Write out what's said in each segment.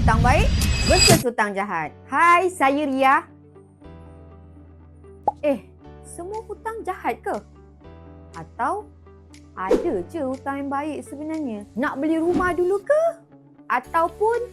hutang baik versus hutang jahat. Hai, saya Ria. Semua hutang jahat ke? Atau ada je hutang yang baik sebenarnya? Nak beli rumah dulu ke? Ataupun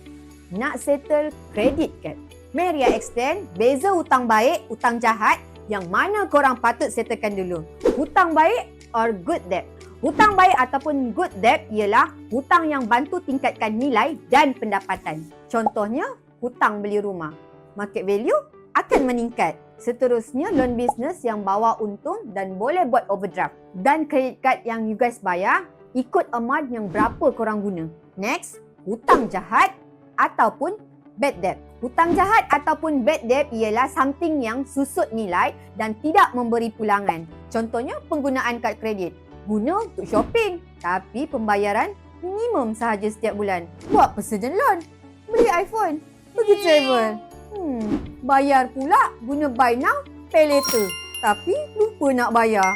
nak settle credit card? Mari Ria explain beza hutang baik, hutang jahat, yang mana korang patut settlekan dulu. Hutang baik or good debt? Hutang baik ataupun good debt ialah hutang yang bantu tingkatkan nilai dan pendapatan. Contohnya, hutang beli rumah. Market value akan meningkat. Seterusnya, loan business yang bawa untung dan boleh buat overdraft. Dan credit card yang you guys bayar ikut amount yang berapa korang guna. Next, hutang jahat ataupun bad debt. Hutang jahat ataupun bad debt ialah something yang susut nilai dan tidak memberi pulangan. Contohnya, penggunaan kad kredit. Guna untuk shopping, tapi pembayaran minimum sahaja setiap bulan. Buat personal loan, beli iPhone, pergi travel. Bayar pula guna buy now, pay later. Tapi lupa nak bayar.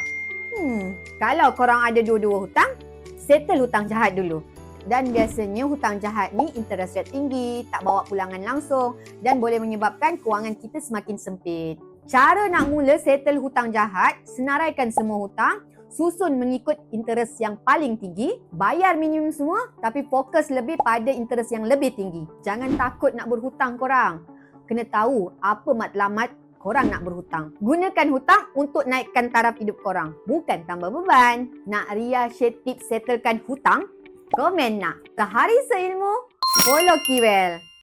Kalau korang ada dua-dua hutang, settle hutang jahat dulu. Dan biasanya hutang jahat ni interest rate tinggi, tak bawa pulangan langsung dan boleh menyebabkan kewangan kita semakin sempit. Cara nak mula settle hutang jahat, senaraikan semua hutang, susun mengikut interest yang paling tinggi, bayar minimum semua tapi fokus lebih pada interest yang lebih tinggi. Jangan takut nak berhutang korang. Kena tahu apa matlamat korang nak berhutang. Gunakan hutang untuk naikkan taraf hidup korang, bukan tambah beban. Nak Ria share tips settlekan hutang? Komen nak. Sehari seilmu, follow Kiwel.